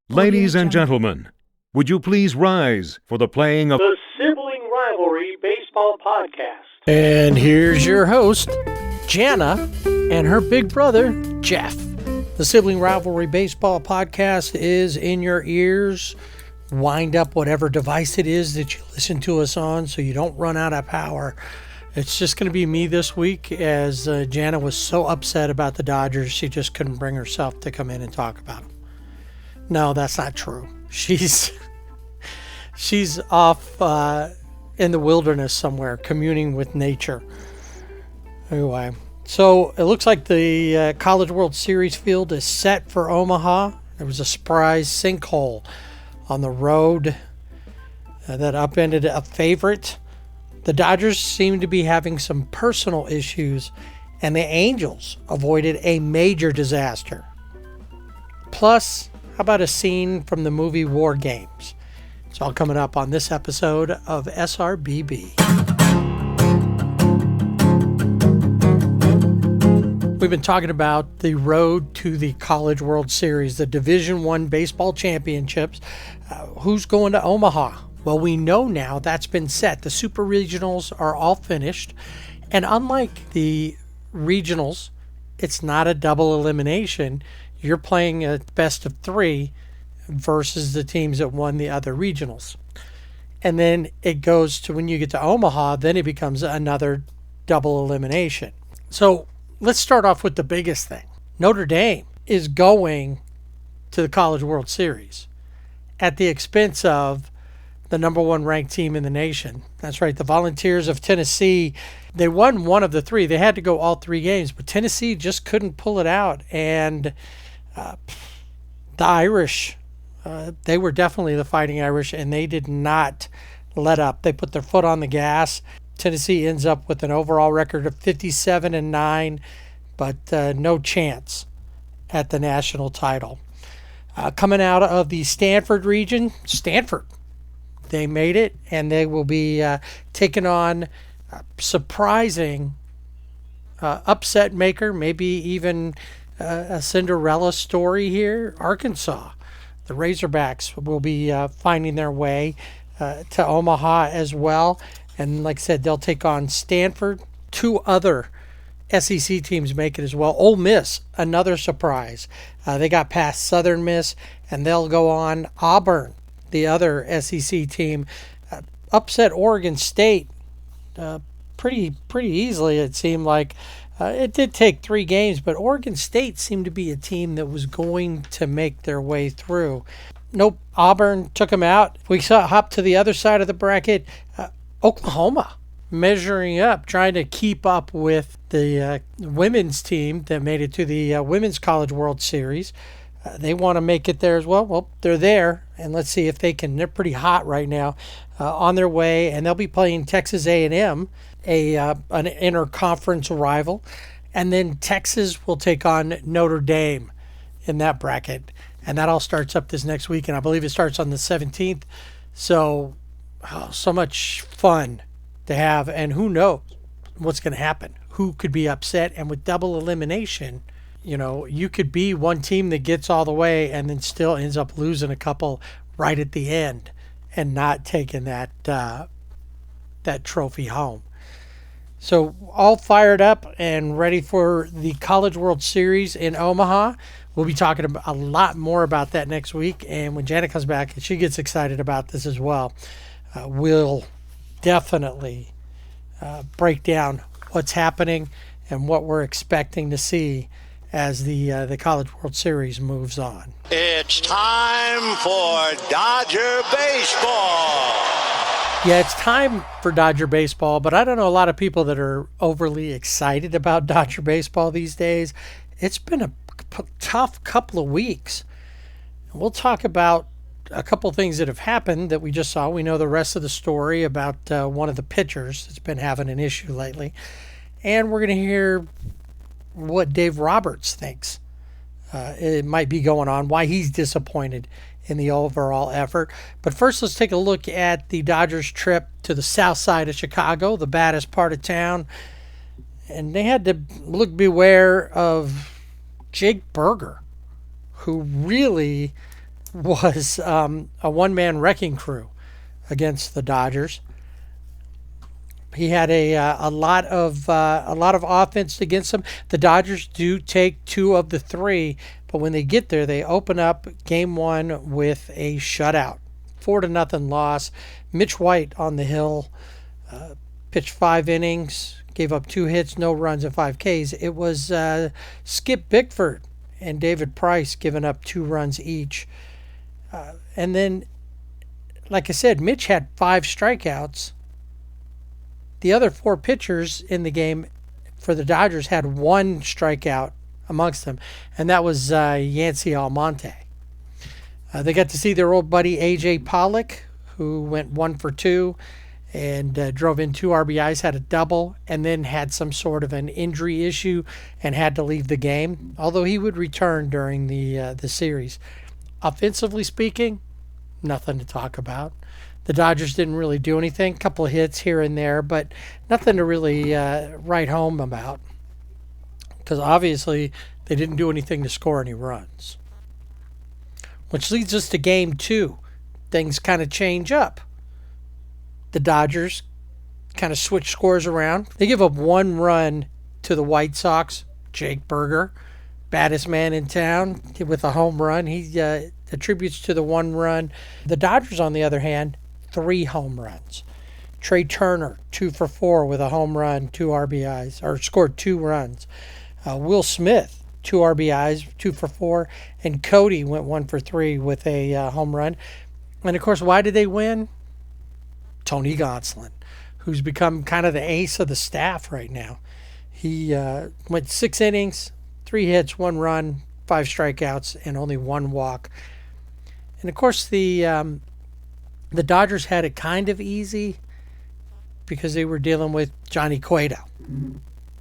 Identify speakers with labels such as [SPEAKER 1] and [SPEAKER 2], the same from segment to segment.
[SPEAKER 1] Ladies and gentlemen, would you please rise for the playing of
[SPEAKER 2] the Sibling Rivalry Baseball Podcast.
[SPEAKER 3] And here's your host, Jana, and her big brother, Jeff. The Sibling Rivalry Baseball Podcast is in your ears. Wind up whatever device it is that you listen to us on so you don't run out of power. It's just going to be me this week, as Jana was so upset about the Dodgers, she just couldn't bring herself to come in and talk about them. No, that's not true. She's off in the wilderness somewhere, communing with nature. Anyway, so it looks like the College World Series field is set for Omaha. There was a surprise sinkhole on the road that upended a favorite. The Dodgers seem to be having some personal issues, and the Angels avoided a major disaster. Plus, how about a scene from the movie War Games? It's all coming up on this episode of SRBB. We've been talking about the road to the College World Series, the Division I Baseball Championships. Who's going to Omaha? Well, we know now that's been set. The Super Regionals are all finished. And unlike the regionals, it's not a double elimination. You're playing a best of three versus the teams that won the other regionals. And then it goes to when you get to Omaha, then it becomes another double elimination. So let's start off with the biggest thing. Notre Dame is going to the College World Series at the expense of the number one ranked team in the nation. That's right, the Volunteers of Tennessee. They won one of the three. They had to go all three games, but Tennessee just couldn't pull it out. And the Irish, they were definitely the Fighting Irish, and they did not let up. They put their foot on the gas. Tennessee ends up with an overall record of 57-9, but no chance at the national title. Coming out of the Stanford region, Stanford, they made it, and they will be taking on surprising upset maker, maybe even a Cinderella story here, Arkansas. The Razorbacks will be finding their way to Omaha as well. And like I said, they'll take on Stanford. Two other SEC teams make it as well. Ole Miss, another surprise. They got past Southern Miss, and they'll go on. Auburn, the other SEC team, upset Oregon State pretty easily, it seemed like. It did take 3 games, but Oregon State seemed to be a team that was going to make their way through. Nope, Auburn took them out. We saw hop to the other side of the bracket. Oklahoma measuring up, trying to keep up with the women's team that made it to the Women's College World Series. They want to make it there as well. Well, they're there, and let's see if they can. They're pretty hot right now, on their way, and they'll be playing Texas A&M, an interconference rival, and then Texas will take on Notre Dame in that bracket, and that all starts up this next week, and I believe it starts on the 17th. So, so much fun to have, and who knows what's going to happen? Who could be upset? And with double elimination, you know, you could be one team that gets all the way and then still ends up losing a couple right at the end and not taking that trophy home. So all fired up and ready for the College World Series in Omaha. We'll be talking a lot more about that next week. And when Janet comes back, she gets excited about this as well. We'll definitely break down what's happening and what we're expecting to see as the College World Series moves on.
[SPEAKER 4] It's time for Dodger Baseball.
[SPEAKER 3] Yeah, it's time for Dodger Baseball, but I don't know a lot of people that are overly excited about Dodger Baseball these days. It's been a tough couple of weeks. We'll talk about a couple things that have happened that we just saw. We know the rest of the story about one of the pitchers that's been having an issue lately. And we're going to hear what Dave Roberts thinks it might be going on, why he's disappointed in the overall effort. But first, let's take a look at the Dodgers' trip to the south side of Chicago, the baddest part of town. And they had to beware of Jake Burger. who really was a one-man wrecking crew against the Dodgers. He had a lot of offense against him. The Dodgers do take 2 of the 3, but when they get there, they open up Game 1 with a shutout, 4-0 loss. Mitch White on the hill pitched 5 innings, gave up 2 hits, no runs, and 5 Ks. It was Skip Bickford and David Price giving up 2 runs each. And then, like I said, Mitch had 5 strikeouts. The other 4 pitchers in the game for the Dodgers had 1 strikeout amongst them, and that was Yancy Almonte. They got to see their old buddy A.J. Pollock, who went 1 for 2 and drove in 2 RBIs, had a double, and then had some sort of an injury issue and had to leave the game, although he would return during the series. Offensively speaking, nothing to talk about. The Dodgers didn't really do anything, a couple of hits here and there, but nothing to really write home about, because obviously they didn't do anything to score any runs. Which leads us to Game 2. Things kind of change up. The Dodgers kind of switch scores around. They give up 1 run to the White Sox. Jake Berger, baddest man in town, with a home run. He attributes to the 1 run. The Dodgers, on the other hand, 3 home runs. Trey Turner, 2 for 4 with a home run, 2 RBIs, or scored 2 runs. Will Smith, 2 RBIs, 2 for 4. And Cody went 1 for 3 with a home run. And, of course, why did they win? Tony Gonsolin, who's become kind of the ace of the staff right now. He went 6 innings, 3 hits, 1 run, 5 strikeouts, and only 1 walk. And, of course, the Dodgers had it kind of easy because they were dealing with Johnny Cueto.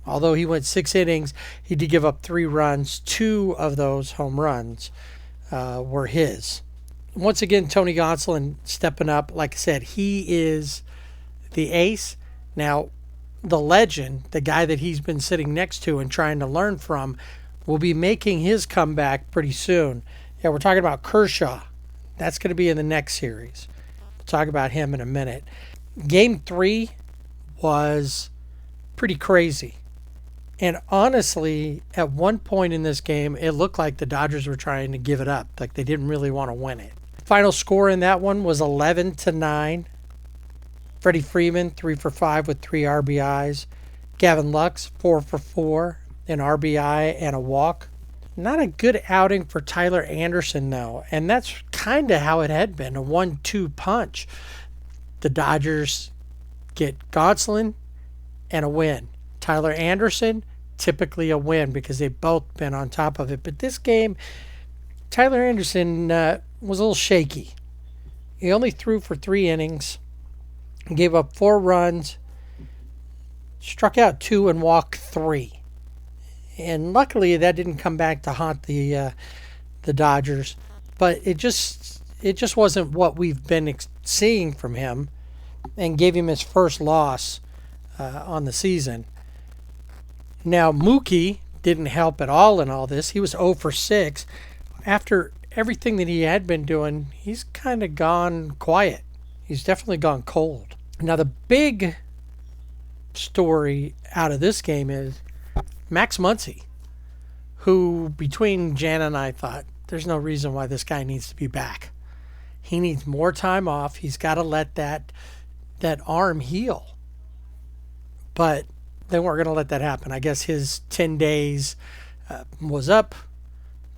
[SPEAKER 3] Although he went 6 innings, he did give up 3 runs. 2 of those home runs were his. Once again, Tony Gonsolin stepping up. Like I said, he is the ace. Now, the legend, the guy that he's been sitting next to and trying to learn from, will be making his comeback pretty soon. Yeah, we're talking about Kershaw. That's going to be in the next series. We'll talk about him in a minute. Game 3 was pretty crazy. And honestly, at one point in this game, it looked like the Dodgers were trying to give it up. Like they didn't really want to win it. Final score in that one was 11-9. Freddie Freeman, 3 for 5 with 3 RBIs. Gavin Lux, 4 for 4, an RBI and a walk. Not a good outing for Tyler Anderson, though. And that's kind of how it had been, a 1-2 punch. The Dodgers get Gonsolin and a win. Tyler Anderson, typically a win because they've both been on top of it. But this game, Tyler Anderson was a little shaky. He only threw for 3 innings, gave up 4 runs, struck out 2 and walked 3. And luckily that didn't come back to haunt the Dodgers. But it just wasn't what we've been seeing from him, and gave him his first loss on the season. Now, Mookie didn't help at all in all this. He was 0 for 6. After everything that he had been doing, he's kind of gone quiet. He's definitely gone cold. Now, the big story out of this game is Max Muncy, who between Jan and I thought, there's no reason why this guy needs to be back. He needs more time off. He's got to let that arm heal. But they weren't going to let that happen. I guess his 10 days was up.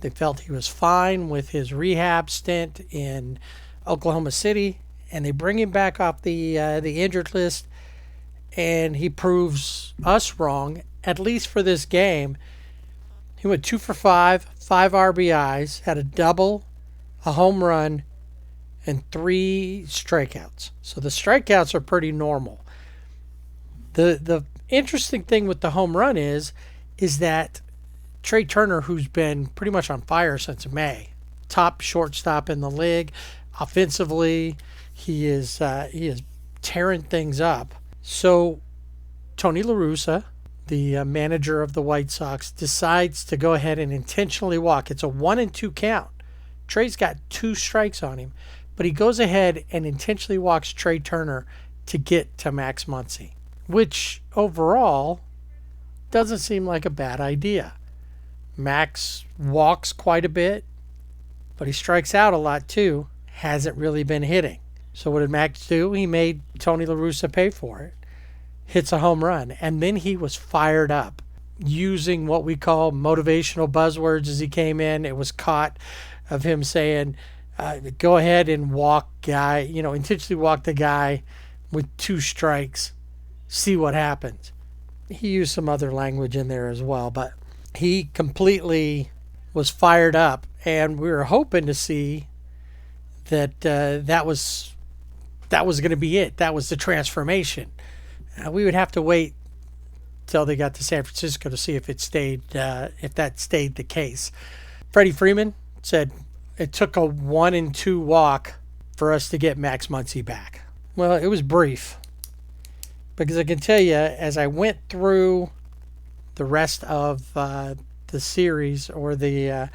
[SPEAKER 3] They felt he was fine with his rehab stint in Oklahoma City, and they bring him back off the injured list, and he proves us wrong, at least for this game. He went 2 for 5, 5 RBIs, had a double, a home run, and 3 strikeouts. So the strikeouts are pretty normal. The interesting thing with the home run is that Trey Turner, who's been pretty much on fire since May, top shortstop in the league, offensively, he is tearing things up. So Tony La Russa the manager of the White Sox, decides to go ahead and intentionally walk. It's a 1-2 count. Trey's got 2 strikes on him, but he goes ahead and intentionally walks Trey Turner to get to Max Muncy, which overall doesn't seem like a bad idea. Max walks quite a bit, but he strikes out a lot too. Hasn't really been hitting. So what did Max do? He made Tony La Russa pay for it. Hits a home run. And then he was fired up using what we call motivational buzzwords as he came in. It was caught of him saying, go ahead and walk guy, intentionally walk the guy with 2 strikes. See what happens. He used some other language in there as well, but he completely was fired up, and we were hoping to see that that was going to be it. That was the transformation. We would have to wait till they got to San Francisco to see if that stayed the case. Freddie Freeman said it took a 1-2 walk for us to get Max Muncy back. Well, it was brief, because I can tell you, as I went through the rest of the series, or the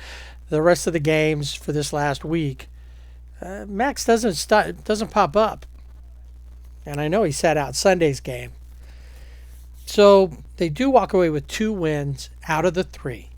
[SPEAKER 3] rest of the games for this last week, Max doesn't pop up. And I know he sat out Sunday's game. So they do walk away with 2 wins out of the 3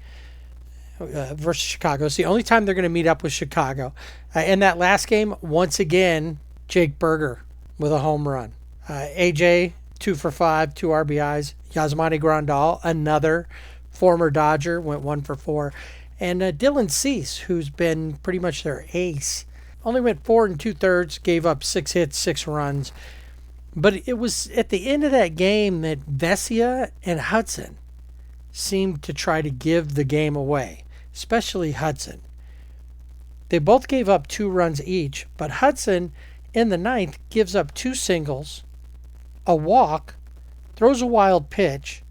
[SPEAKER 3] versus Chicago. It's the only time they're going to meet up with Chicago. In that last game, once again, Jake Berger with a home run. AJ, 2 for 5, 2 RBIs. Yasmani Grandal, another former Dodger, went 1 for 4. And Dylan Cease, who's been pretty much their ace, only went 4 2/3, gave up 6 hits, 6 runs. But it was at the end of that game that Vesia and Hudson seemed to try to give the game away, especially Hudson. They both gave up 2 runs each, but Hudson in the 9th gives up 2 singles, a walk, throws a wild pitch,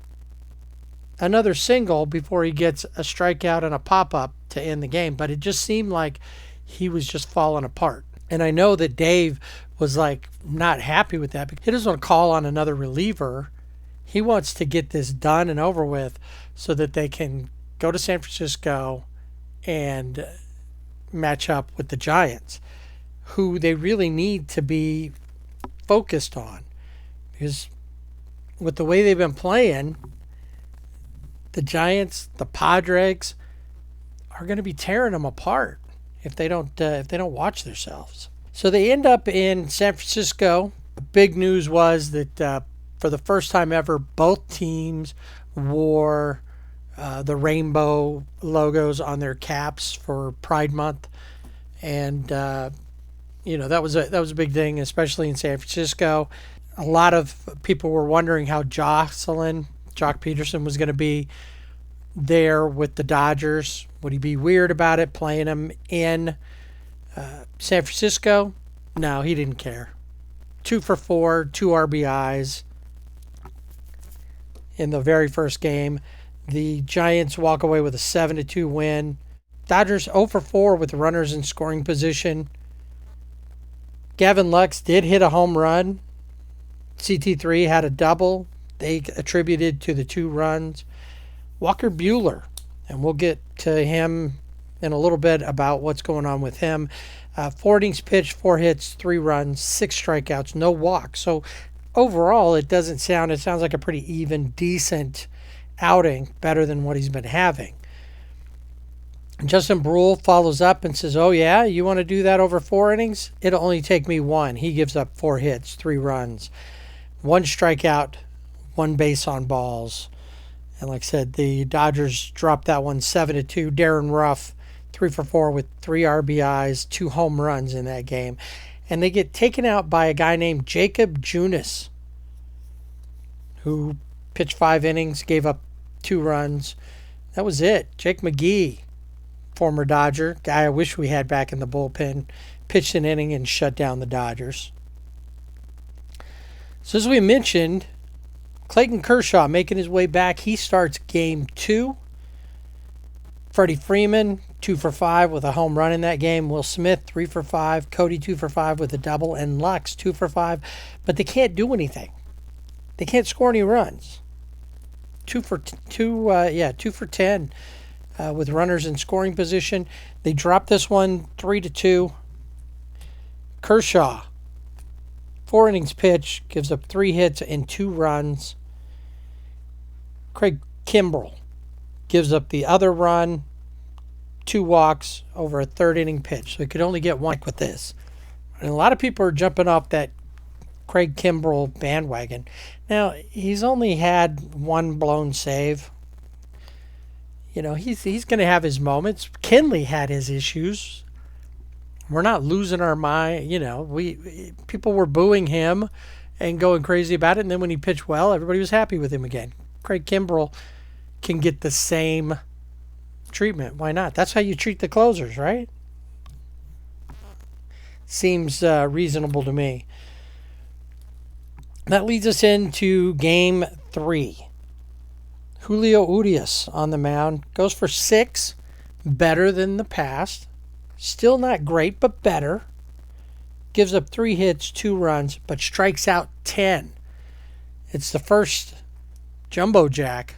[SPEAKER 3] another single before he gets a strikeout and a pop-up to end the game. But it just seemed like he was just falling apart. And I know that Dave was not happy with that, because he doesn't want to call on another reliever. He wants to get this done and over with so that they can go to San Francisco and match up with the Giants, who they really need to be focused on. Because with the way they've been playing, the Giants, the Padres, are going to be tearing them apart if they don't watch themselves. So they end up in San Francisco. The big news was that for the first time ever, both teams wore the rainbow logos on their caps for Pride Month, and that was a big thing, especially in San Francisco. A lot of people were wondering how Jock Peterson was going to be there with the Dodgers. Would he be weird about it, playing him in San Francisco? No, he didn't care. 2 for 4, 2 RBIs in the very first game. The Giants walk away with a 7-2 win. Dodgers 0 for 4 with runners in scoring position. Gavin Lux did hit a home run. CT3 had a double. They attributed to the 2 runs. Walker Buehler, and we'll get to him in a little bit about what's going on with him. 4 innings pitched, 4 hits, 3 runs, 6 strikeouts, no walks. So overall, it sounds like a pretty even, decent outing, better than what he's been having. Justin Brule follows up and says, oh yeah, you want to do that over 4 innings? It'll only take me 1. He gives up 4 hits, 3 runs, 1 strikeout, 1 base on balls. And like I said, the Dodgers dropped that one 7-2. Darren Ruff, 3 for 4 with 3 RBIs, 2 home runs in that game. And they get taken out by a guy named Jacob Junis, who pitched 5 innings, gave up 2 runs. That was it. Jake McGee, former Dodger, guy I wish we had back in the bullpen, pitched an inning and shut down the Dodgers. So as we mentioned, Clayton Kershaw making his way back. He starts game 2. Freddie Freeman, 2 for 5 with a home run in that game. Will Smith, 3 for 5. Cody, 2 for 5 with a double. And Lux, 2 for 5. But they can't do anything. They can't score any runs. two for 10 with runners in scoring position. They dropped this one 3-2. Kershaw, 4 innings pitched, gives up 3 hits and 2 runs. Craig Kimbrell gives up the other run, 2 walks over a 3rd inning pitch. So he could only get 1 with this. And a lot of people are jumping off that Craig Kimbrell bandwagon. Now, he's only had 1 blown save. You know, he's going to have his moments. Kenley had his issues. We're not losing our mind. You know, people were booing him and going crazy about it. And then when he pitched well, everybody was happy with him again. Craig Kimbrell can get the same treatment. Why not? That's how you treat the closers, right? Seems reasonable to me. That leads us into Game 3. Julio Urias on the mound. Goes for 6. Better than the past. Still not great, but better. Gives up 3 hits, 2 runs, but strikes out 10. It's the first jumbo jack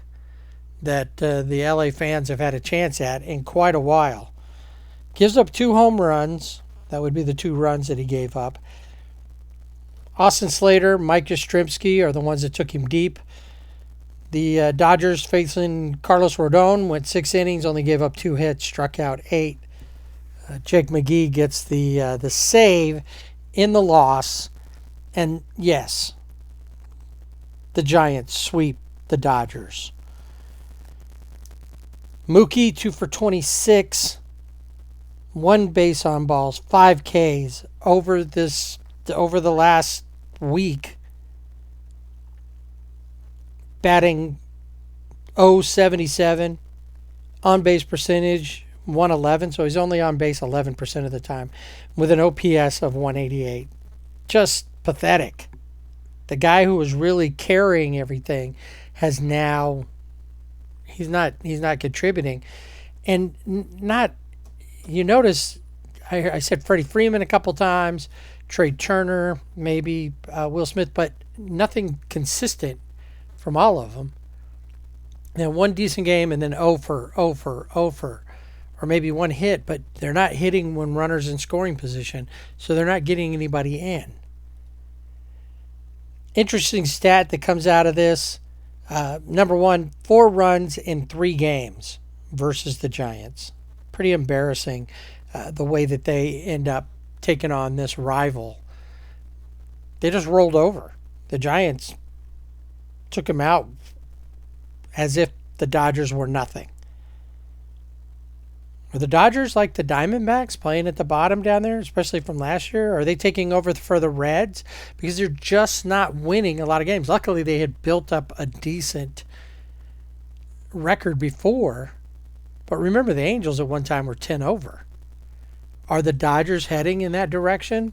[SPEAKER 3] that the LA fans have had a chance at in quite a while. Gives up 2 home runs. That would be the 2 runs that he gave up. Austin Slater, Mike Yastrzemski are the ones that took him deep. The Dodgers facing Carlos Rodon went 6 innings, only gave up 2 hits, struck out 8. Jake McGee gets the save in the loss. And yes, the Giants sweep the Dodgers. Mookie, 2 for 26. 1 base on balls, 5 Ks over the last week. Batting .077, on base percentage 111, so he's only on base 11% of the time, with an OPS of 188. Just pathetic. The guy who was really carrying everything has now he's not contributing, and not. You notice I said Freddie Freeman a couple times, Trey Turner, maybe Will Smith, but nothing consistent from all of them. Now, 1 decent game and then 0 for, or maybe 1 hit, but they're not hitting when runners in scoring position, so they're not getting anybody in. Interesting stat that comes out of this. Number 1, 4 runs in 3 games versus the Giants. Pretty embarrassing the way that they end up taking on this rival. They just rolled over. The Giants took him out as if the Dodgers were nothing. Are the Dodgers like the Diamondbacks playing at the bottom down there, especially from last year? Are they taking over for the Reds? Because they're just not winning a lot of games. Luckily, they had built up a decent record before. But remember, the Angels at one time were 10 over. Are the Dodgers heading in that direction?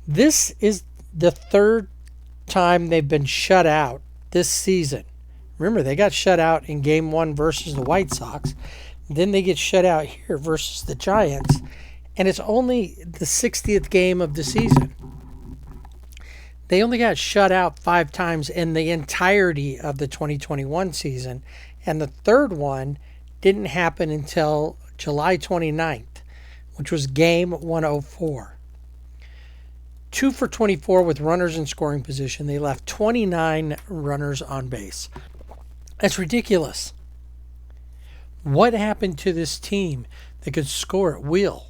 [SPEAKER 3] This is the 3rd time they've been shut out this season. Remember, they got shut out in Game 1 versus the White Sox. Then they get shut out here versus the Giants. And it's only the 60th game of the season. They only got shut out 5 times in the entirety of the 2021 season. And the 3rd one didn't happen until July 29th, which was Game 104. 2 for 24 with runners in scoring position. They left 29 runners on base. That's ridiculous. What happened to this team that could score at will?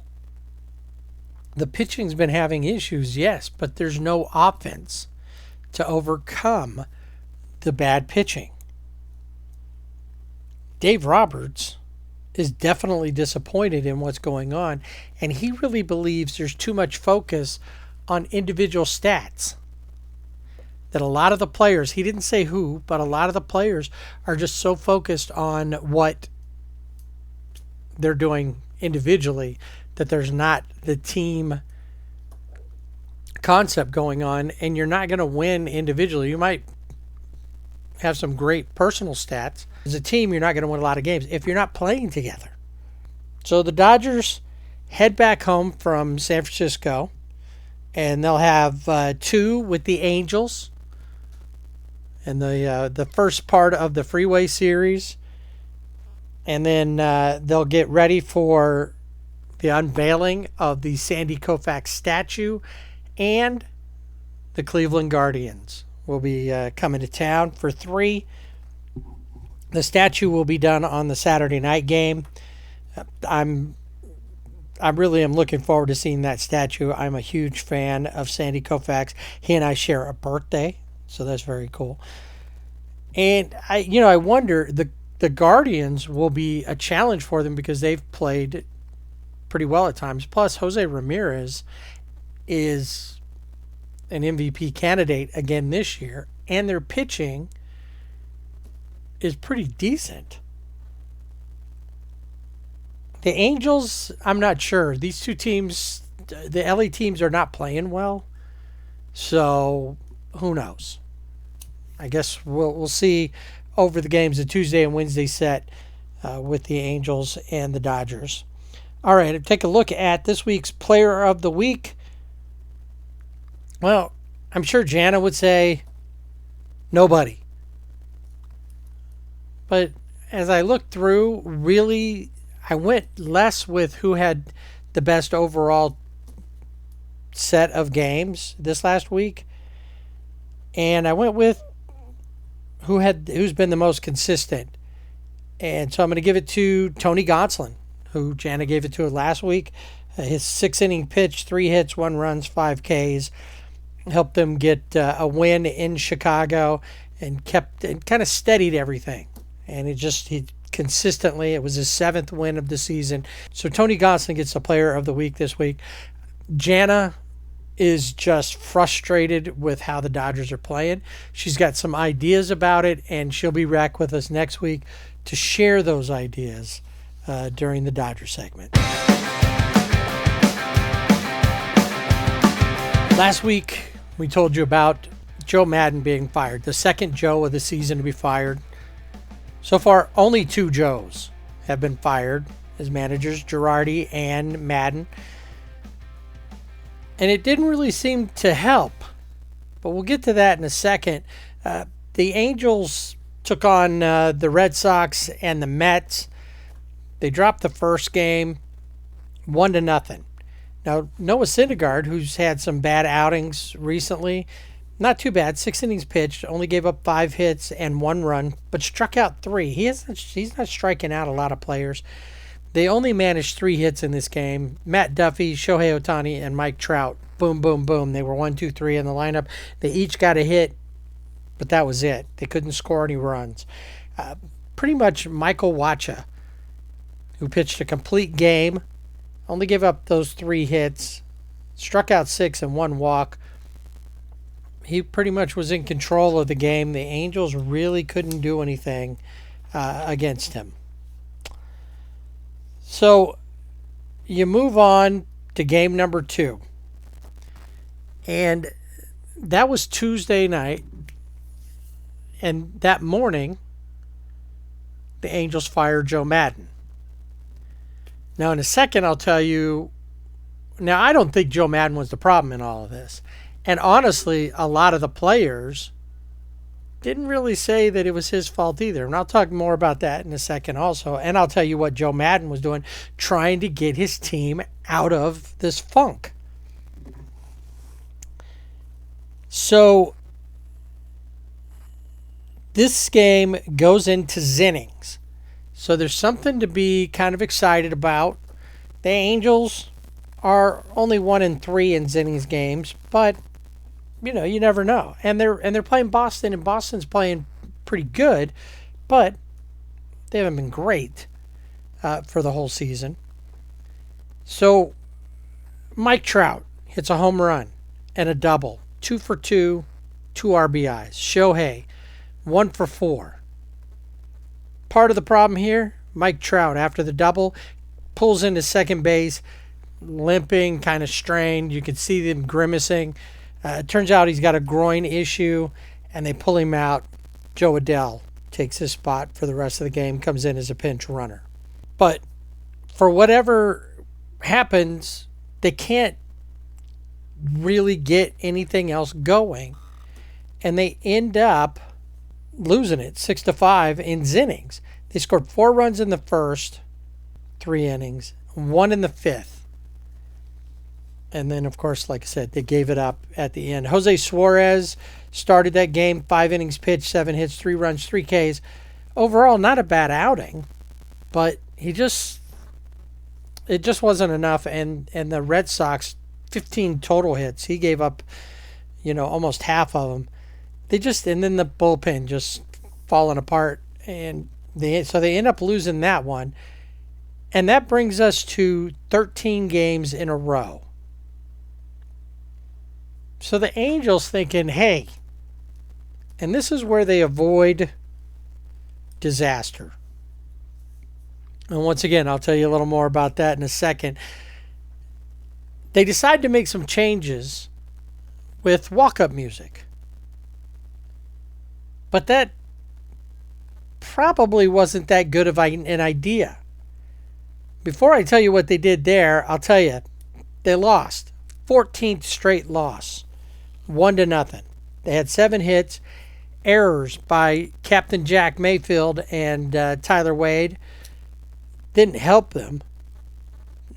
[SPEAKER 3] The pitching's been having issues, yes, but there's no offense to overcome the bad pitching. Dave Roberts is definitely disappointed in what's going on, and he really believes there's too much focus on individual stats. That a lot of the players, he didn't say who, but a lot of the players are just so focused on what they're doing individually that there's not the team concept going on, and you're not going to win individually. You might have some great personal stats. As a team, you're not going to win a lot of games if you're not playing together. So the Dodgers head back home from San Francisco, and they'll have 2 with the Angels, in the first part of the Freeway Series. And then they'll get ready for the unveiling of the Sandy Koufax statue, and the Cleveland Guardians will be coming to town for 3. The statue will be done on the Saturday night game. I really am looking forward to seeing that statue. I'm a huge fan of Sandy Koufax. He and I share a birthday, so that's very cool. And I wonder, the Guardians will be a challenge for them because they've played pretty well at times. Plus, Jose Ramirez is an MVP candidate again this year, and their pitching is pretty decent. The Angels, I'm not sure. These two teams, the LA teams, are not playing well, so who knows? I guess we'll see over the games, the Tuesday and Wednesday set with the Angels and the Dodgers. All right, take a look at this week's Player of the Week. Well, I'm sure Jana would say nobody. But as I looked through, really, I went less with who had the best overall set of games this last week, and I went with who's been the most consistent. And so I'm going to give it to Tony Gonsolin, who Jana gave it to last week. His 6-inning pitch, 3 hits, 1 runs, 5 Ks, helped them get a win in Chicago, and kind of steadied everything. And he consistently, it was his 7th win of the season. So Tony Gonsolin gets the Player of the Week this week. Jana is just frustrated with how the Dodgers are playing. She's got some ideas about it, and she'll be back with us next week to share those ideas during the Dodger segment. Last week, we told you about Joe Maddon being fired, the second Joe of the season to be fired. So far, only 2 Joes have been fired as managers, Girardi and Maddon. And it didn't really seem to help, but we'll get to that in a second. The Angels took on the Red Sox and the Mets. They dropped the first game 1-0. Now, Noah Syndergaard, who's had some bad outings recently, not too bad. 6 innings pitched, only gave up 5 hits and 1 run, but struck out 3. He's not striking out a lot of players. They only managed 3 hits in this game. Matt Duffy, Shohei Ohtani, and Mike Trout. Boom, boom, boom. They were 1, 2, 3 in the lineup. They each got a hit, but that was it. They couldn't score any runs. Pretty much Michael Wacha, who pitched a complete game, only gave up those 3 hits, struck out 6 and 1 walk. He pretty much was in control of the game. The Angels really couldn't do anything against him. So you move on to game number 2. And that was Tuesday night. And that morning, the Angels fired Joe Maddon. Now, in a second, I'll tell you. Now, I don't think Joe Maddon was the problem in all of this. And honestly, a lot of the players didn't really say that it was his fault either. And I'll talk more about that in a second also. And I'll tell you what Joe Maddon was doing, trying to get his team out of this funk. So this game goes into innings. So there's something to be kind of excited about. The Angels are only 1-3 in innings games, but you never know. And they're playing Boston, and Boston's playing pretty good, but they haven't been great for the whole season. So Mike Trout hits a home run and a double, 2 for 2, 2 RBIs. Shohei, 1 for 4. Part of the problem here, Mike Trout, after the double, pulls into second base, limping, kind of strained. You can see him grimacing. It turns out he's got a groin issue, and they pull him out. Joe Adell takes his spot for the rest of the game, comes in as a pinch runner. But for whatever happens, they can't really get anything else going, and they end up losing it 6-5 in innings. They scored 4 runs in the first 3 innings, 1 in the 5th. And then, of course, like I said, they gave it up at the end. Jose Suarez started that game, 5 innings pitched, 7 hits, 3 runs, 3 Ks. Overall, not a bad outing, but it just wasn't enough. And the Red Sox, 15 total hits. He gave up, almost half of them. And then the bullpen just falling apart. And so they end up losing that one. And that brings us to 13 games in a row. So the Angels thinking, hey, and this is where they avoid disaster. And once again, I'll tell you a little more about that in a second. They decide to make some changes with walk-up music. But that probably wasn't that good of an idea. Before I tell you what they did there, I'll tell you, they lost. 14th straight loss. 1-0. They had 7 hits. Errors by Captain Jack Mayfield and Tyler Wade didn't help them.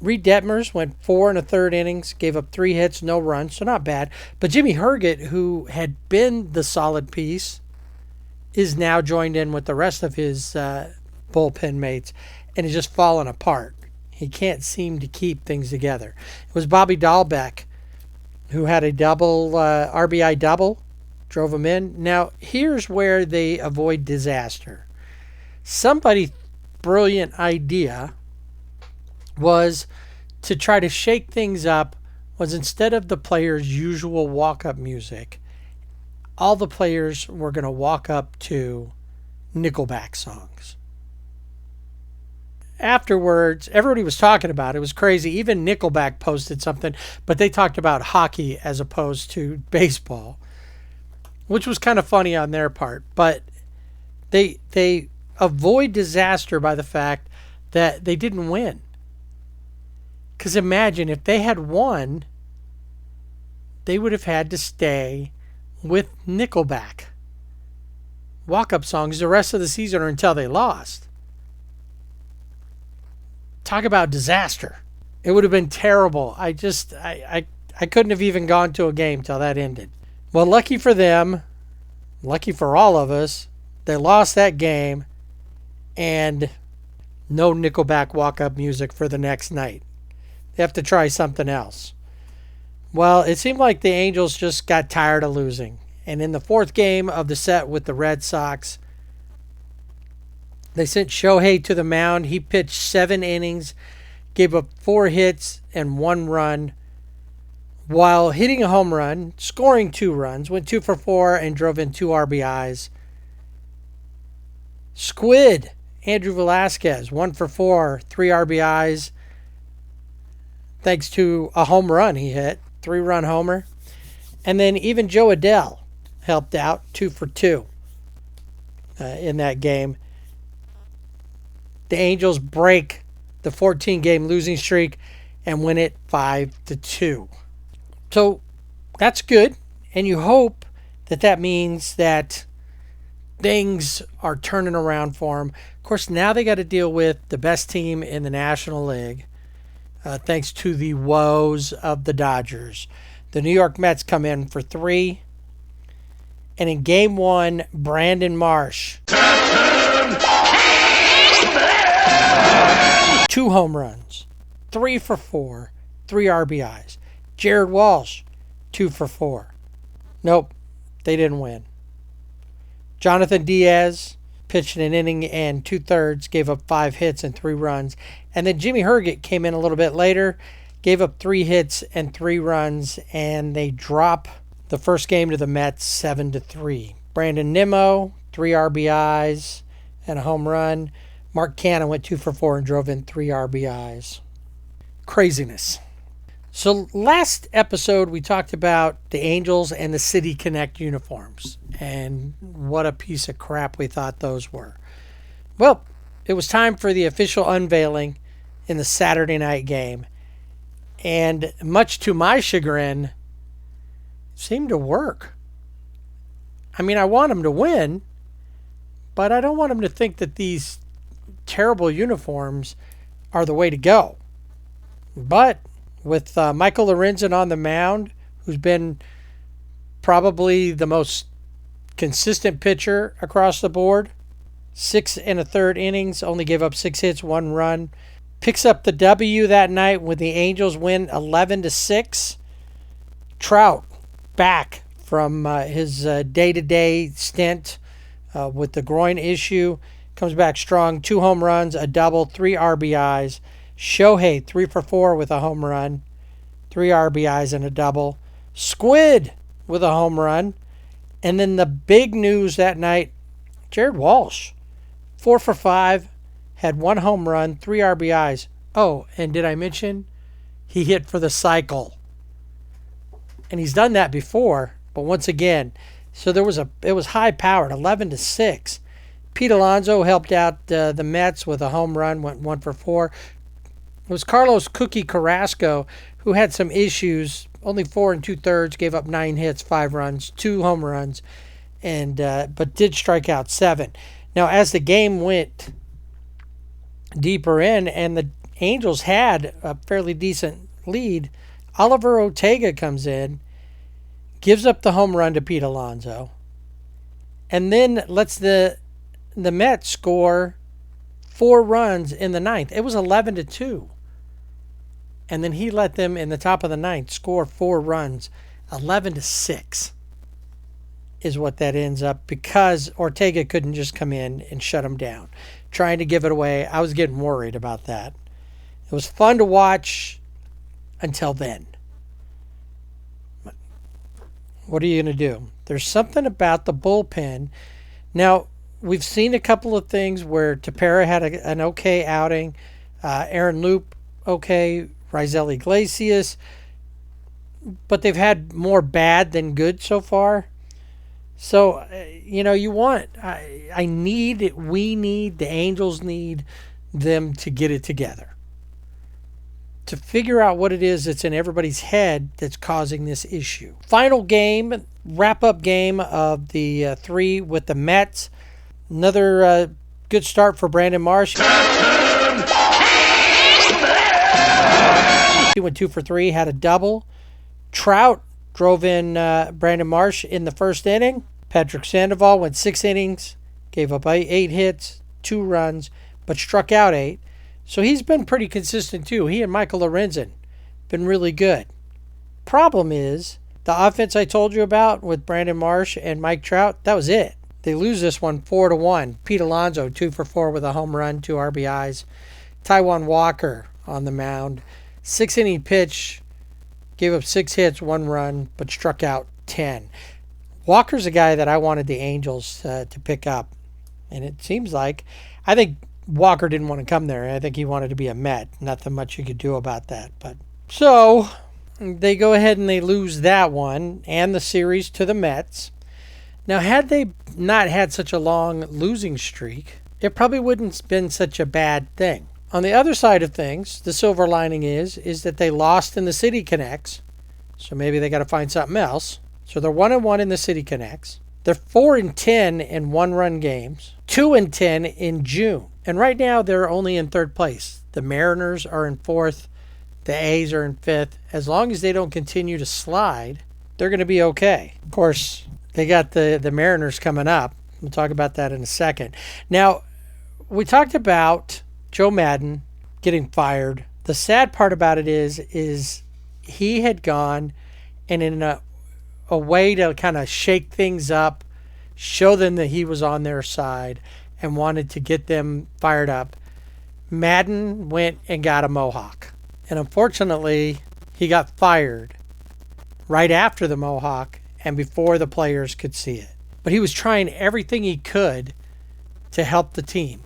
[SPEAKER 3] Reed Detmers went 4 1/3 innings, gave up 3 hits, no runs, so not bad. But Jimmy Herget, who had been the solid piece, is now joined in with the rest of his bullpen mates and is just falling apart. He can't seem to keep things together. It was Bobby Dahlbeck who had a double RBI double, drove him in. Now, here's where they avoid disaster. Somebody's brilliant idea was to try to shake things up, was instead of the players' usual walk-up music, all the players were going to walk up to Nickleback songs. Afterwards, everybody was talking about it. It was crazy. Even Nickleback posted something, but they talked about hockey as opposed to baseball, which was kind of funny on their part. But they avoid disaster by the fact that they didn't win. Because imagine if they had won, they would have had to stay with Nickleback walk-up songs the rest of the season or until they lost. Talk about disaster. It would have been terrible. I couldn't have even gone to a game till that ended. Well, lucky for them, lucky for all of us, they lost that game and no Nickelback walk-up music for the next night. They have to try something else. Well, it seemed like the Angels just got tired of losing. And in the 4th game of the set with the Red Sox, they sent Shohei to the mound. He pitched 7 innings, gave up 4 hits and 1 run, while hitting a home run, scoring 2 runs, went 2 for 4 and drove in 2 RBIs. Squid, Andrew Velasquez, 1 for 4, 3 RBIs, thanks to a home run he hit, 3-run homer. And then even Joe Adell helped out, 2 for 2 in that game. The Angels break the 14-game losing streak and win it 5-2. So that's good, and you hope that means that things are turning around for them. Of course, now they got to deal with the best team in the National League, thanks to the woes of the Dodgers. The New York Mets come in for 3, and in Game 1, Brandon Marsh, 2 home runs, 3 for 4, 3 RBIs. Jared Walsh, 2 for 4. Nope, they didn't win. Jonathan Diaz pitched an inning and 2/3, gave up 5 hits and 3 runs. And then Jimmy Herget came in a little bit later, gave up 3 hits and 3 runs, and they drop the first game to the Mets 7-3. Brandon Nimmo, 3 RBIs and a home run. Mark Cannon went 2 for 4 and drove in 3 RBIs. Craziness. So last episode, we talked about the Angels and the City Connect uniforms and what a piece of crap we thought those were. Well, it was time for the official unveiling in the Saturday night game. And much to my chagrin, it seemed to work. I mean, I want them to win, but I don't want them to think that these terrible uniforms are the way to go. But with Michael Lorenzen on the mound, who's been probably the most consistent pitcher across the board, 6 1/3 innings, only gave up 6 hits, 1 run, picks up the W that night when the Angels win 11-6. Trout back from his day-to-day stint with the groin issue, comes back strong, 2 home runs, a double, 3 RBIs. Shohei 3 for 4 with a home run, 3 RBIs and a double. Squid with a home run. And then the big news that night, Jared Walsh, 4 for 5, had 1 home run, 3 RBIs. Oh, and did I mention he hit for the cycle? And he's done that before, but once again, so it was high powered, 11-6. Pete Alonso helped out the Mets with a home run, went 1 for 4. It was Carlos Cookie Carrasco who had some issues, only 4 2/3, gave up 9 hits, 5 runs, 2 home runs, and but did strike out 7. Now, as the game went deeper in and the Angels had a fairly decent lead, Oliver Ortega comes in, gives up the home run to Pete Alonso, and then lets the Mets score 4 runs in the 9th. It was 11-2. And then he let them, in the top of the 9th, score 4 runs. 11-6 is what that ends up, because Ortega couldn't just come in and shut him down. Trying to give it away. I was getting worried about that. It was fun to watch until then. What are you going to do? There's something about the bullpen. Now, we've seen a couple of things where Tepera had an okay outing. Aaron Loop, okay. Raisel Iglesias. But they've had more bad than good so far. So, we need, the Angels need them to get it together. To figure out what it is that's in everybody's head that's causing this issue. Final game, wrap-up game of the 3 with the Mets. Another good start for Brandon Marsh. He went 2 for 3, had a double. Trout drove in Brandon Marsh in the first inning. Patrick Sandoval went 6 innings, gave up 8 hits, 2 runs, but struck out 8. So he's been pretty consistent too. He and Michael Lorenzen been really good. Problem is, the offense I told you about with Brandon Marsh and Mike Trout, that was it. They lose this one 4-1. Pete Alonso 2 for 4 with a home run, 2 RBIs. Taijuan Walker on the mound. 6-inning pitch, gave up 6 hits, 1 run, but struck out 10. Walker's a guy that I wanted the Angels to pick up. And it seems like, I think Walker didn't want to come there. I think he wanted to be a Met. Nothing much you could do about that. But so they go ahead and they lose that one and the series to the Mets. Now, had they not had such a long losing streak, it probably wouldn't have been such a bad thing. On the other side of things, the silver lining is that they lost in the City Connects. So maybe they got to find something else. So they're 1-1 in the City Connects. They're 4-10 in 1-run games, 2-10 in June. And right now they're only in 3rd place. The Mariners are in 4th. The A's are in 5th. As long as they don't continue to slide, they're going to be okay. Of course, they got the Mariners coming up. We'll talk about that in a second. Now, we talked about Joe Maddon getting fired. The sad part about it is he had gone, and in a way to kind of shake things up, show them that he was on their side and wanted to get them fired up, Maddon went and got a mohawk. And unfortunately, he got fired right after the mohawk and before the players could see it. But he was trying everything he could to help the team,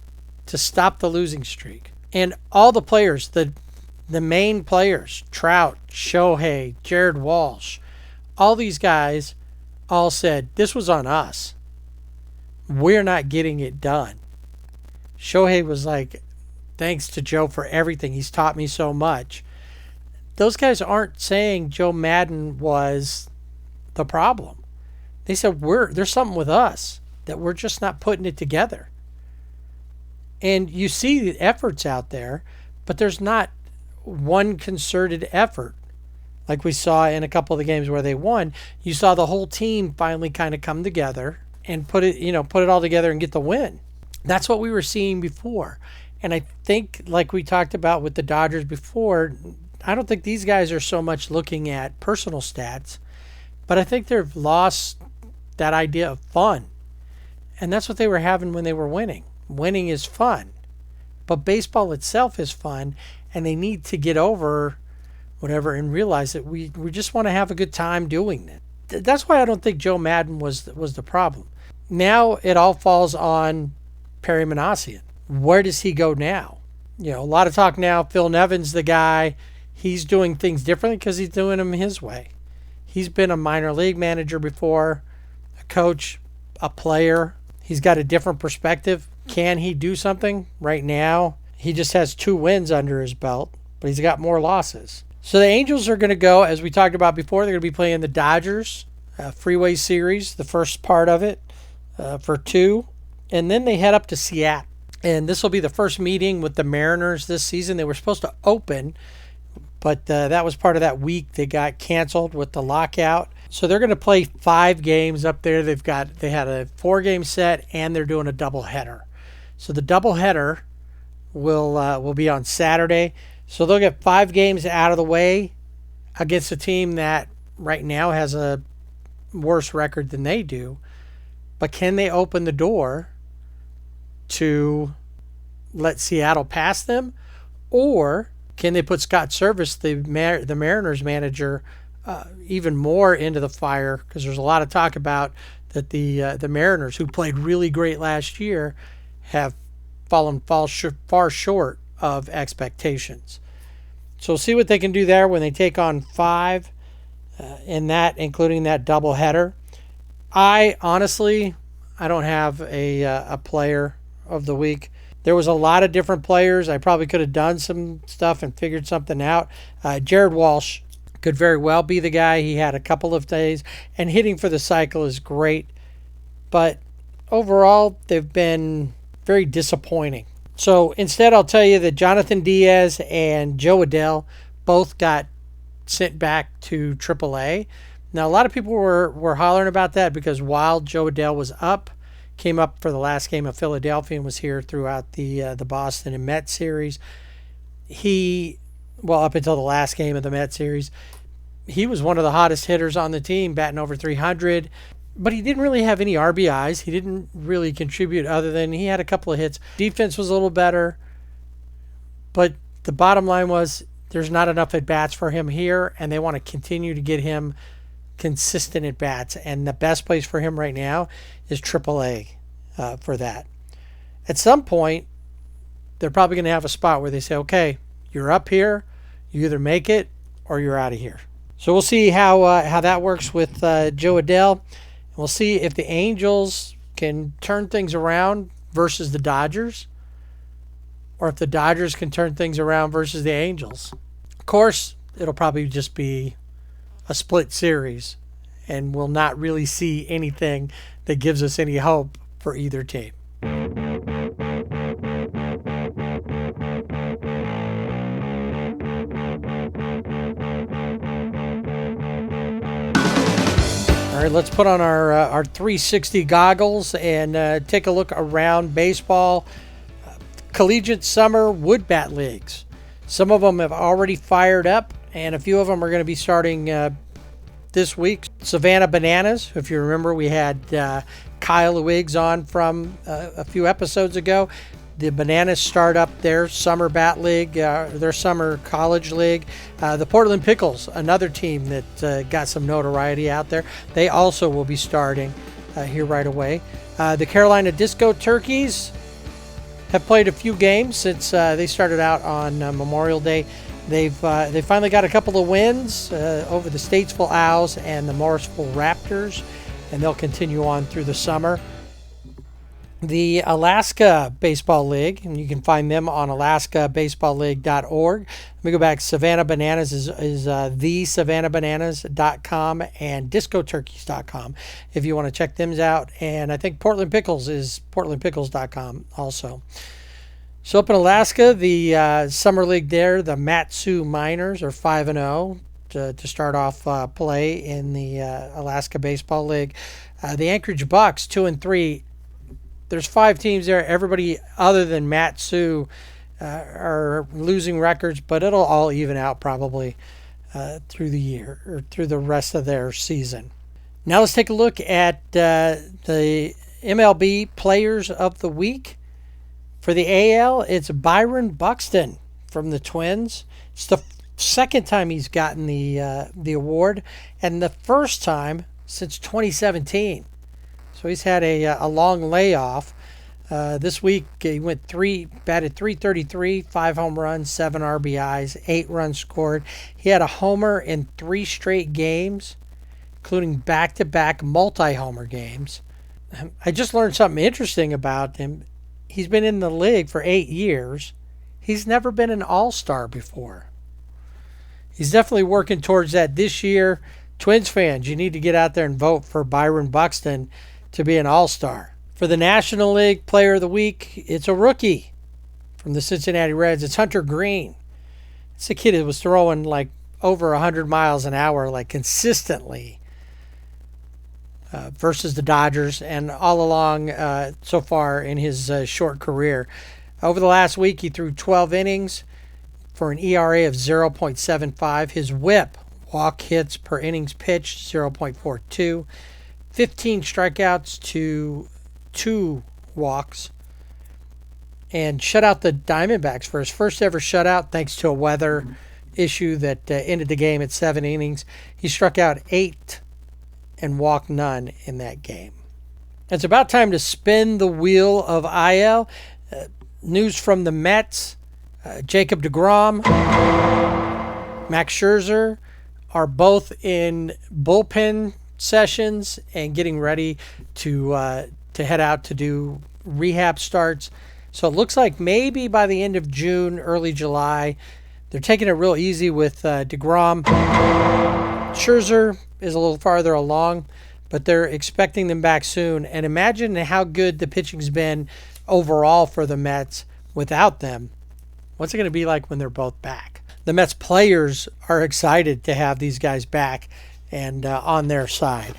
[SPEAKER 3] to stop the losing streak. And all the players, the main players, Trout, Shohei, Jared Walsh, all these guys all said, this was on us. We're not getting it done. Shohei was like, thanks to Joe for everything. He's taught me so much. Those guys aren't saying Joe Maddon was the problem. They said, there's something with us. that we're just not putting it together. And you see the efforts out there, but there's not one concerted effort. Like we saw in a couple of the games where they won, you saw the whole team finally kind of come together and put it all together and get the win. That's what we were seeing before. And I think, like we talked about with the Dodgers before, I don't think these guys are so much looking at personal stats, but I think they've lost that idea of fun. And that's what they were having when they were winning. Winning is fun. But baseball itself is fun, and they need to get over whatever and realize that we just want to have a good time doing it. That's why I don't think Joe Madden was the problem. Now it all falls on Perry Manassian. Where does he go now? A lot of talk now, Phil Nevin's the guy. He's doing things differently because he's doing them his way. He's been a minor league manager before, a coach, a player. He's got a different perspective. Can he do something right now? He just has 2 wins under his belt, but he's got more losses. So the Angels are going to go, as we talked about before, they're going to be playing the Dodgers Freeway Series, the first part of it, for 2. And then they head up to Seattle. And this will be the first meeting with the Mariners this season. They were supposed to open, but that was part of that week. They got canceled with the lockout. So they're going to play 5 games up there. They had a 4-game set, and they're doing a doubleheader. So the doubleheader will be on Saturday. So they'll get 5 games out of the way against a team that right now has a worse record than they do. But can they open the door to let Seattle pass them? Or can they put Scott Service, the Mariners manager, even more into the fire? Because there's a lot of talk about that the Mariners, who played really great last year, have fallen far short of expectations. So we'll see what they can do there when they take on 5 in that, including that doubleheader. I don't have a player of the week. There was a lot of different players. I probably could have done some stuff and figured something out. Jared Walsh could very well be the guy. He had a couple of days, and hitting for the cycle is great. But overall, they've been very disappointing. So instead, I'll tell you that Jonathan Diaz and Joe Adell both got sent back to AAA. Now, a lot of people were hollering about that because while Joe Adell came up for the last game of Philadelphia and was here throughout the Boston and Mets series, up until the last game of the Mets series, he was one of the hottest hitters on the team, batting over 300. But he didn't really have any RBIs. He didn't really contribute other than he had a couple of hits. Defense was a little better. But the bottom line was there's not enough at-bats for him here, and they want to continue to get him consistent at-bats. And the best place for him right now is AAA for that. At some point, they're probably going to have a spot where they say, okay, you're up here. You either make it or you're out of here. So we'll see how that works with Joe Adell. We'll see if the Angels can turn things around versus the Dodgers, or if the Dodgers can turn things around versus the Angels. Of course, it'll probably just be a split series, and we'll not really see anything that gives us any hope for either team. All right, let's put on our 360 goggles and take a look around baseball. Collegiate Summer Wood Bat Leagues. Some of them have already fired up, and a few of them are going to be starting this week. Savannah Bananas, if you remember, we had Kyle Wiggs on from a few episodes ago. The Bananas start up their summer bat league, their summer college league. The Portland Pickles, another team that got some notoriety out there, they also will be starting here right away. The Carolina Disco Turkeys have played a few games since they started out on Memorial Day. They finally got a couple of wins over the Statesville Owls and the Morrisville Raptors, and they'll continue on through the summer. the Alaska Baseball League, and you can find them on alaskabaseballleague.org. Let me go back. Savannah Bananas is thesavannahbananas.com and discoturkeys.com if you want to check them out. And I think Portland Pickles is portlandpickles.com also. So up in Alaska, the summer league there, the Matsu Miners are 5-0 to start off play in the Alaska Baseball League. The Anchorage Bucks 2-3. There's 5 teams there. Everybody other than Matsu are losing records, but it'll all even out probably through the year or through the rest of their season. Now let's take a look at the MLB Players of the Week. For the AL, it's Byron Buxton from the Twins. It's the second time he's gotten the award, and the first time since 2017. So he's had a long layoff. This week he batted .333, 5 home runs, 7 RBIs, 8 runs scored. He had a homer in 3 straight games, including back-to-back multi-homer games. I just learned something interesting about him. He's been in the league for 8 years. He's never been an all-star before. He's definitely working towards that this year. Twins fans, you need to get out there and vote for Byron Buxton to be an all-star. For the National League Player of the Week, it's a rookie from the Cincinnati Reds. It's Hunter Green. It's a kid that was throwing like over 100 miles an hour, like consistently, versus the Dodgers and all along so far in his short career. Over the last week, he threw 12 innings for an ERA of 0.75. His whip, walk hits per innings pitched, 0.42. 15 strikeouts to 2 walks. And shut out the Diamondbacks for his first ever shutout thanks to a weather issue that ended the game at 7 innings. He struck out 8 and walked none in that game. It's about time to spin the wheel of IL. News from the Mets. Jacob deGrom, Max Scherzer are both in bullpen sessions and getting ready to head out to do rehab starts. So it looks like maybe by the end of June, early July, they're taking it real easy with deGrom. Scherzer is a little farther along, but they're expecting them back soon. And imagine how good the pitching's been overall for the Mets without them. What's it going to be like when they're both back? The Mets players are excited to have these guys back and on their side.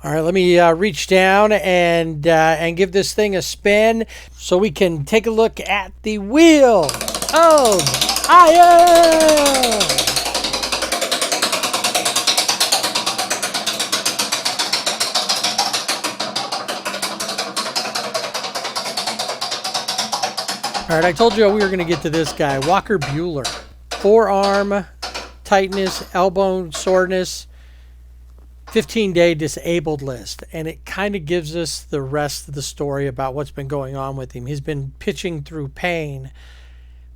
[SPEAKER 3] All right, let me reach down and give this thing a spin so we can take a look at the wheel of IL. All right, I told you we were going to get to this guy, Walker Buehler. Forearm tightness, elbow soreness, 15-day disabled list. And it kind of gives us the rest of the story about what's been going on with him. He's been pitching through pain,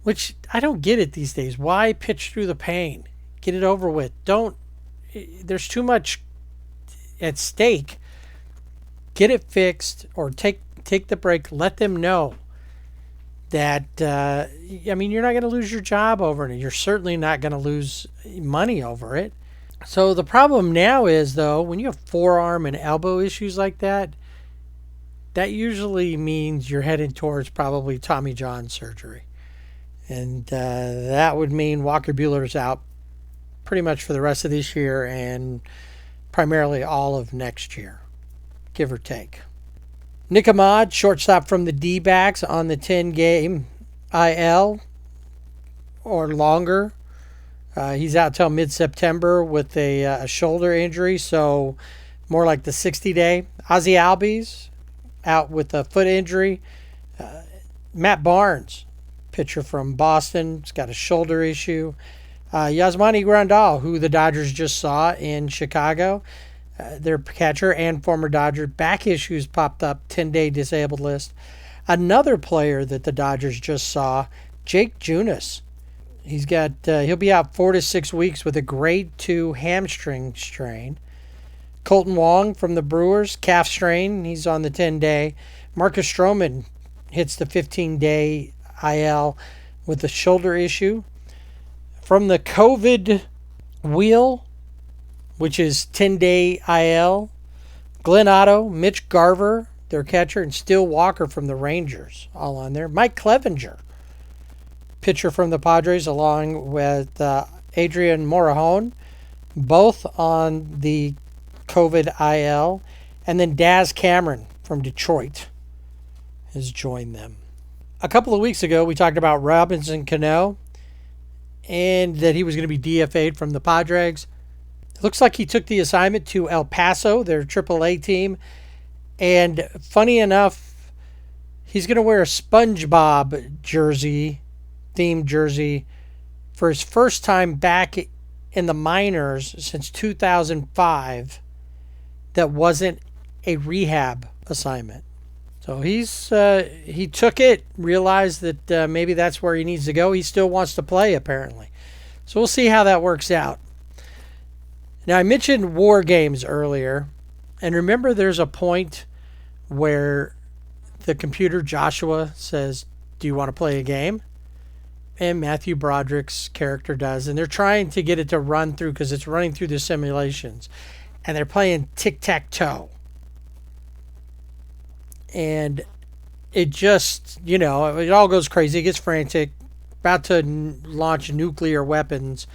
[SPEAKER 3] which I don't get it these days. Why pitch through the pain? Get it over with. There's too much at stake. Get it fixed or take the break. Let them know that, you're not going to lose your job over it. You're certainly not going to lose money over it. So the problem now is, though, when you have forearm and elbow issues like that, that usually means you're heading towards probably Tommy John surgery. And that would mean Walker Buehler's out pretty much for the rest of this year and primarily all of next year, give or take. Nick Ahmad, shortstop from the D-backs on the 10-game IL or longer. He's out till mid-September with a shoulder injury, so more like the 60-day. Ozzie Albies out with a foot injury. Matt Barnes, pitcher from Boston, has got a shoulder issue. Yasmani Grandal, who the Dodgers just saw in Chicago, their catcher and former Dodger, back issues popped up, 10-day disabled list. Another player that the Dodgers just saw, Jake Junis. He'll be out 4 to 6 weeks with a grade 2 hamstring strain. Colton Wong from the Brewers, calf strain. He's on the 10-day. Marcus Stroman hits the 15-day IL with a shoulder issue. From the COVID wheel, which is 10-day IL, Glenn Otto, Mitch Garver, their catcher, and Steele Walker from the Rangers, all on there. Mike Clevenger, pitcher from the Padres, along with Adrian Morejon, both on the COVID IL. And then Daz Cameron from Detroit has joined them. A couple of weeks ago, we talked about Robinson Cano and that he was going to be DFA'd from the Padres. It looks like he took the assignment to El Paso, their AAA team. And funny enough, he's going to wear a SpongeBob jersey, themed jersey, for his first time back in the minors since 2005 that wasn't a rehab assignment. So he took it, realized that maybe that's where he needs to go. He still wants to play, apparently. So we'll see how that works out. Now, I mentioned war games earlier, and remember there's a point where the computer Joshua says, "Do you want to play a game?" And Matthew Broderick's character does, and they're trying to get it to run through because it's running through the simulations, and they're playing tic-tac-toe. And it just, it all goes crazy. It gets frantic, about to launch nuclear weapons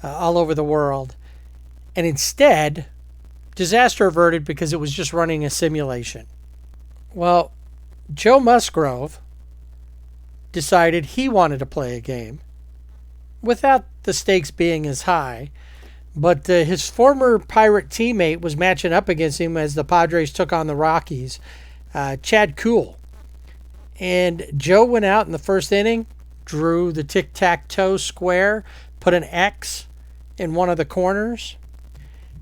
[SPEAKER 3] all over the world. And instead, disaster averted because it was just running a simulation. Well, Joe Musgrove decided he wanted to play a game without the stakes being as high. But his former Pirate teammate was matching up against him as the Padres took on the Rockies, Chad Kuhl. And Joe went out in the first inning, drew the tic-tac-toe square, put an X in one of the corners.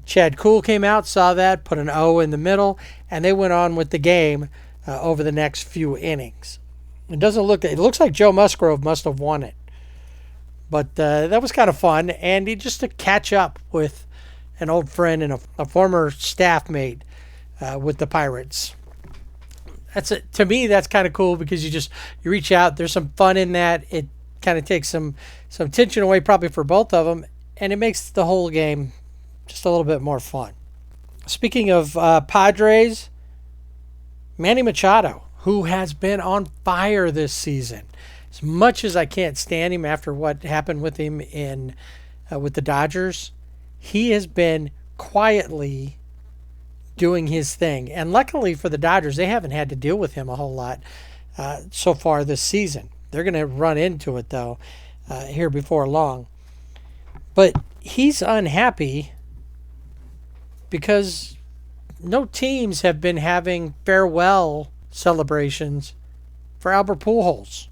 [SPEAKER 3] Chad Kuhl came out, saw that, put an O in the middle, and they went on with the game over the next few innings. It looks like Joe Musgrove must have won it. But that was kind of fun, and just to catch up with an old friend and a former staff mate with the Pirates. To me, that's kind of cool because you reach out. There's some fun in that. It kind of takes some tension away probably for both of them, and it makes the whole game just a little bit more fun. Speaking of Padres, Manny Machado, who has been on fire this season. As much as I can't stand him after what happened with him with the Dodgers, he has been quietly doing his thing. And luckily for the Dodgers, they haven't had to deal with him a whole lot so far this season. They're going to run into it, though, here before long. But he's unhappy because no teams have been having farewell celebrations for Albert Pujols,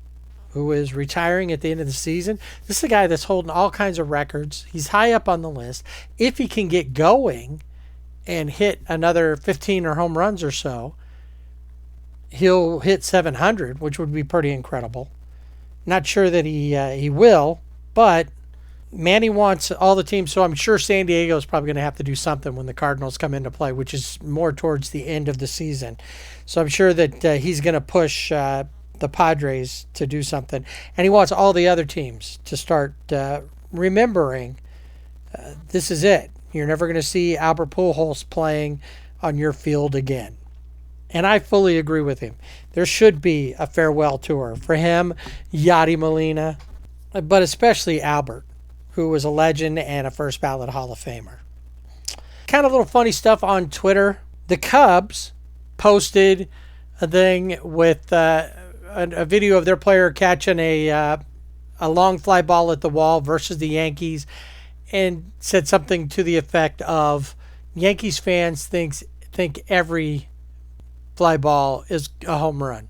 [SPEAKER 3] who is retiring at the end of the season. This is a guy that's holding all kinds of records. He's high up on the list. If he can get going and hit another 15 or home runs or so, he'll hit 700, which would be pretty incredible. Not sure that he will, but Manny wants all the teams, so I'm sure San Diego is probably going to have to do something when the Cardinals come into play, which is more towards the end of the season. So I'm sure that he's going to push the Padres to do something. And he wants all the other teams to start remembering this is it. You're never going to see Albert Pujols playing on your field again. And I fully agree with him. There should be a farewell tour for him, Yadi Molina, but especially Albert, who was a legend and a first ballot Hall of Famer. Kind of little funny stuff on Twitter. The Cubs posted a thing with a video of their player catching a long fly ball at the wall versus the Yankees, and said something to the effect of, Yankees fans think every fly ball is a home run.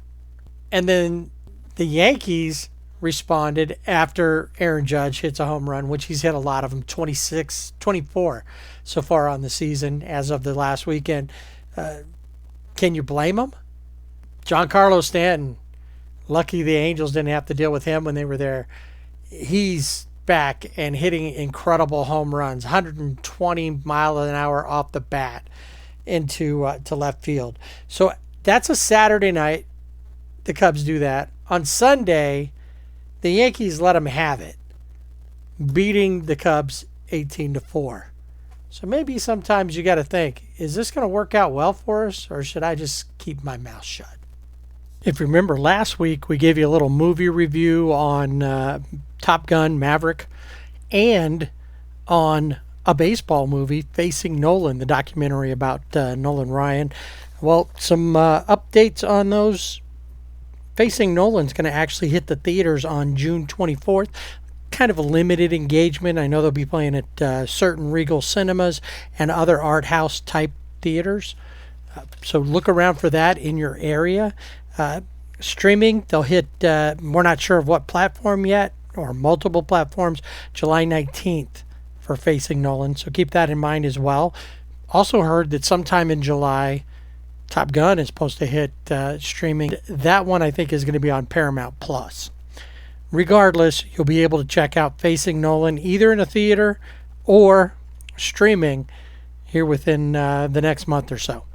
[SPEAKER 3] And then the Yankees responded after Aaron Judge hits a home run, which he's hit a lot of them, 24 so far on the season as of the last weekend. Can you blame him? Giancarlo Stanton, lucky the Angels didn't have to deal with him when they were there. He's back and hitting incredible home runs, 120 miles an hour off the bat into to left field. So That's a Saturday night. The Cubs do that. On Sunday, the Yankees let them have it, beating the Cubs 18-4. So maybe sometimes you got to think, is this going to work out well for us, or should I just keep my mouth shut? If you remember last week, we gave you a little movie review on Top Gun Maverick and on a baseball movie, Facing Nolan, the documentary about Nolan Ryan. Well, some updates on those. Facing Nolan's going to actually hit the theaters on June 24th. Kind of a limited engagement. I know they'll be playing at certain Regal cinemas and other art house type theaters. So look around for that in your area. Streaming, they'll hit, we're not sure of what platform yet, or multiple platforms, July 19th for Facing Nolan. So keep that in mind as well. Also heard that sometime in July, Top Gun is supposed to hit streaming. That one I think is going to be on Paramount Plus. Regardless, you'll be able to check out Facing Nolan either in a theater or streaming here within the next month or so.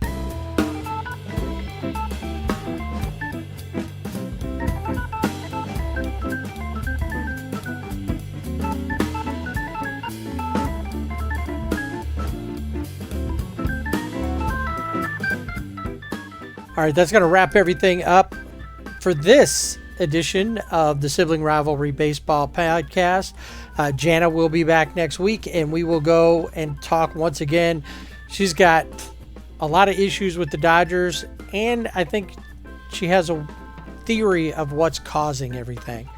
[SPEAKER 3] All right, that's going to wrap everything up for this edition of the Sibling Rivalry Baseball Podcast. Jana will be back next week, and we will go and talk once again. She's got a lot of issues with the Dodgers, and I think she has a theory of what's causing everything.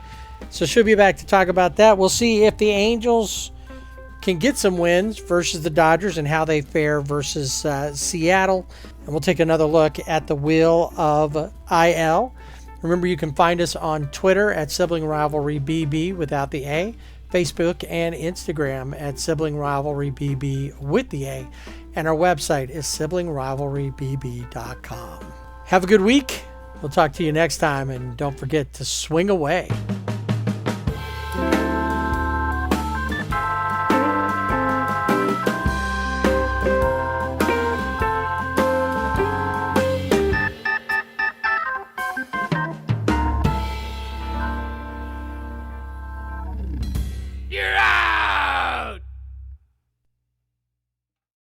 [SPEAKER 3] So she'll be back to talk about that. We'll see if the Angels can get some wins versus the Dodgers and how they fare versus Seattle. And we'll take another look at the Wheel of IL. Remember, you can find us on Twitter at Sibling Rivalry BB without the A, Facebook and Instagram at Sibling Rivalry BB with the A, and our website is siblingrivalrybb.com. Have a good week. We'll talk to you next time, and don't forget to swing away.